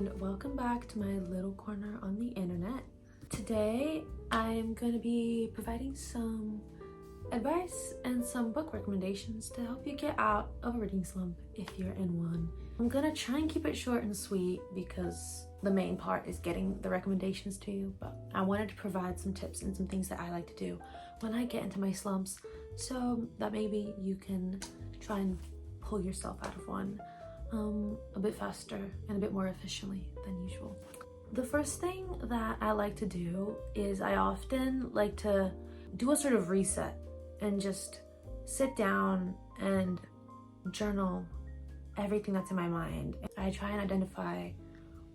and welcome back to my little corner on the internet. Today I'm going to be providing some advice and some book recommendations to help you get out of a reading slump if you're in one. I'm going to try and keep it short and sweet because the main part is getting the recommendations to you, but I wanted to provide some tips and some things that I like to do when I get into my slumps so that maybe you can try and pull yourself out of one a bit faster and a bit more efficiently than usual. The first thing that I like to do is I often like to do a sort of reset and just sit down and journal everything that's in my mind. I try and identify,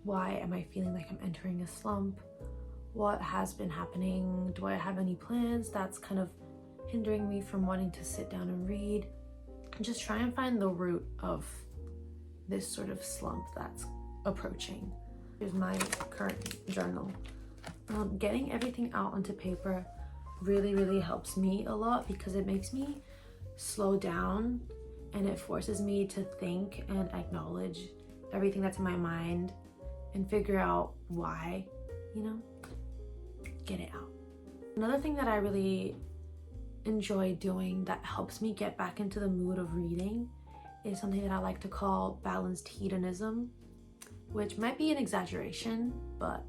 why am I feeling like I'm entering a slump? What has been happening? Do I have any plans that's kind of hindering me from wanting to sit down and read? And just try and find the root of this sort of slump that's approaching. Here's my current journal. Getting everything out onto paper really helps me a lot because it makes me slow down and it forces me to think and acknowledge everything that's in my mind and figure out why, get it out. Another thing that I really enjoy doing that helps me get back into the mood of reading is something that I like to call balanced hedonism, which might be an exaggeration, but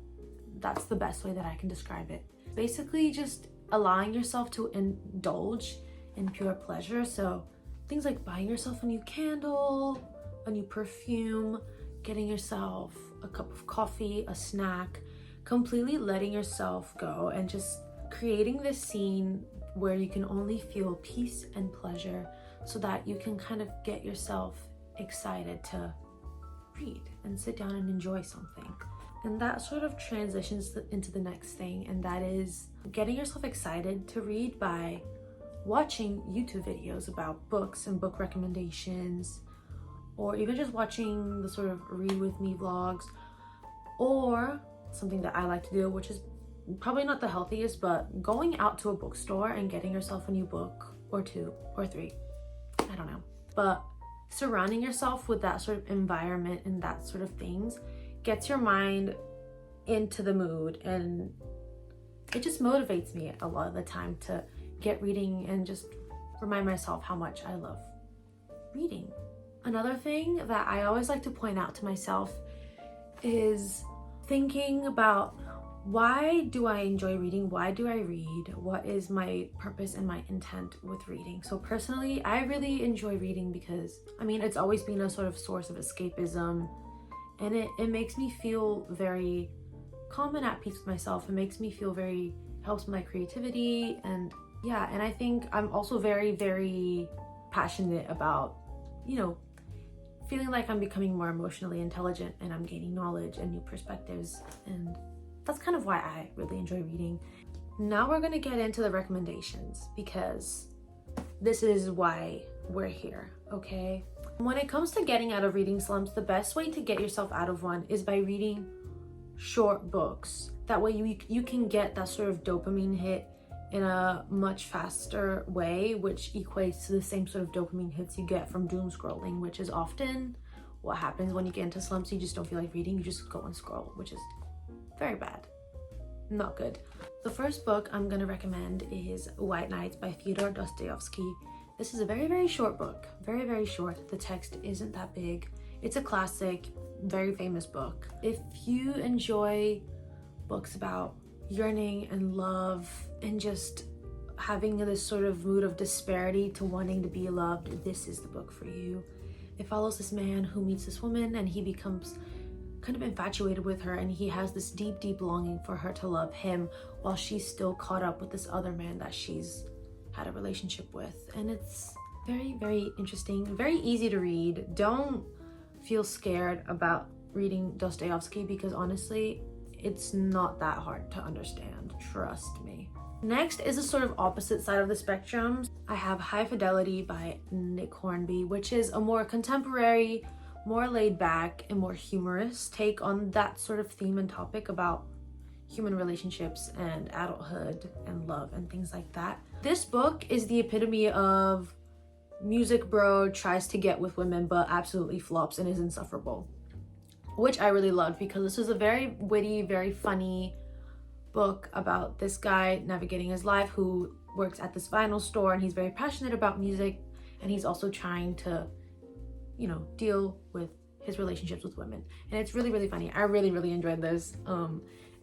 that's the best way that I can describe it. Basically just allowing yourself to indulge in pure pleasure. So things like buying yourself a new candle, a new perfume, getting yourself a cup of coffee, a snack, completely letting yourself go and just creating this scene where you can only feel peace and pleasure so that you can kind of get yourself excited to read and sit down and enjoy something. And that sort of transitions into the next thing, and that is getting yourself excited to read by watching YouTube videos about books and book recommendations, or even just watching the sort of read with me vlogs, or something that I like to do, which is probably not the healthiest, but going out to a bookstore and getting yourself a new book or two or three, I don't know, but surrounding yourself with that sort of environment and that sort of things gets your mind into the mood, and it just motivates me a lot of the time to get reading and just remind myself how much I love reading. Another thing that I always like to point out to myself is thinking about, why do I enjoy reading? Why do I read? What is my purpose and my intent with reading? So personally, I really enjoy reading because, it's always been a sort of source of escapism, and it makes me feel very calm and at peace with myself. It makes me feel helps my creativity, and I think I'm also very passionate about, feeling like I'm becoming more emotionally intelligent and I'm gaining knowledge and new perspectives, and that's kind of why I really enjoy reading. Now we're gonna get into the recommendations because this is why we're here, okay? When it comes to getting out of reading slumps, the best way to get yourself out of one is by reading short books. That way you can get that sort of dopamine hit in a much faster way, which equates to the same sort of dopamine hits you get from doom scrolling, which is often what happens when you get into slumps. You just don't feel like reading, you just go and scroll, which is very bad, not good. The first book I'm gonna recommend is White Nights by Fyodor Dostoevsky. This is a very short book, very short. The text isn't that big. It's a classic, very famous book. If you enjoy books about yearning and love and just having this sort of mood of disparity to wanting to be loved, this is the book for you. It follows this man who meets this woman and he becomes kind of infatuated with her, and he has this deep longing for her to love him while she's still caught up with this other man that she's had a relationship with. And it's very interesting, very easy to read. Don't feel scared about reading Dostoevsky because honestly, it's not that hard to understand, trust me. Next is a sort of opposite side of the spectrum. I have High Fidelity by Nick Hornby, which is a more contemporary, more laid back, and more humorous take on that sort of theme and topic about human relationships and adulthood and love and things like that. This book is the epitome of music bro tries to get with women but absolutely flops and is insufferable. which I really loved because this was a very witty, very funny book about this guy navigating his life who works at this vinyl store, and he's very passionate about music, and he's also trying to, you know, deal with his relationships with women. And it's really, really funny. I really, really enjoyed this.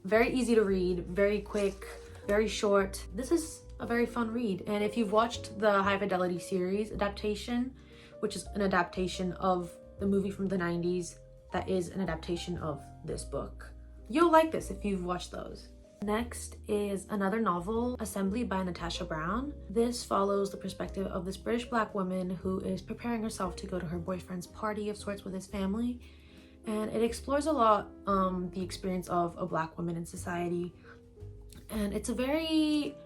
Very easy to read, very quick, very short. This is a very fun read. And if you've watched the High Fidelity series adaptation, which is an adaptation of the movie from the 90s, that is an adaptation of this book, you'll like this if you've watched those. Next is another novel, Assembly by Natasha Brown. This follows the perspective of this British Black woman who is preparing herself to go to her boyfriend's party of sorts with his family. And it explores a lot the experience of a Black woman in society. And it's a very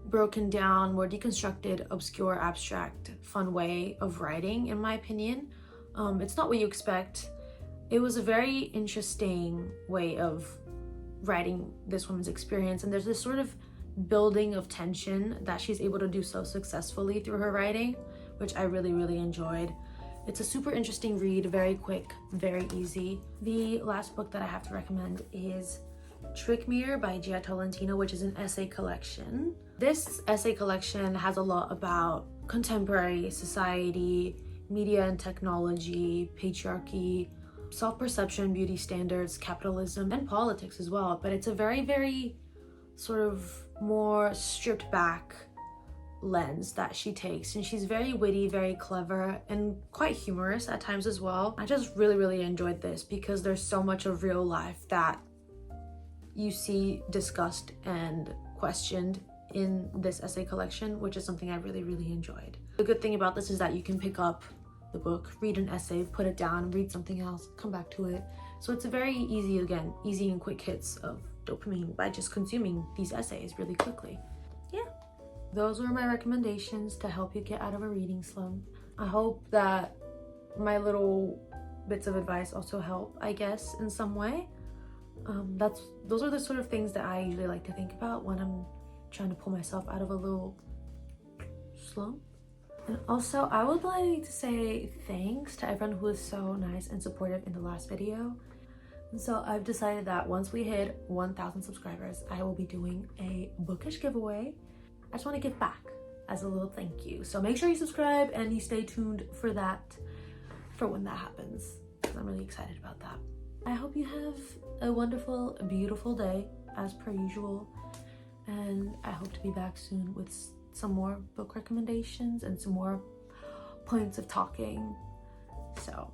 broken down, more deconstructed, obscure, abstract, fun way of writing, in my opinion. It's not what you expect. It was a very interesting way of writing this woman's experience, and there's this sort of building of tension that she's able to do so successfully through her writing, which I really, really enjoyed. It's a super interesting read, very quick, very easy. The last book that I have to recommend is Trick Mirror by Gia Tolentino, which is an essay collection. This essay collection has a lot about contemporary society, media and technology, patriarchy, self-perception, beauty standards, capitalism, and politics as well. But it's a very, very sort of more stripped back lens that she takes, and she's very witty, very clever, and quite humorous at times as well. I just really, really enjoyed this because there's so much of real life that you see discussed and questioned in this essay collection, which is something I really, really enjoyed. The good thing about this is that you can pick up the book, read an essay, put it down, read something else, come back to it. So it's a very easy and quick hits of dopamine by just consuming these essays really quickly. Yeah, those were my recommendations to help you get out of a reading slump. I hope that my little bits of advice also help, I guess, in some way. Those are the sort of things that I usually like to think about when I'm trying to pull myself out of a little slump. And also, I would like to say thanks to everyone who was so nice and supportive in the last video. And so I've decided that once we hit 1,000 subscribers, I will be doing a bookish giveaway. I just want to give back as a little thank you. So make sure you subscribe and you stay tuned for that, for when that happens, because I'm really excited about that. I hope you have a wonderful, beautiful day as per usual. And I hope to be back soon with some more book recommendations and some more points of talking. So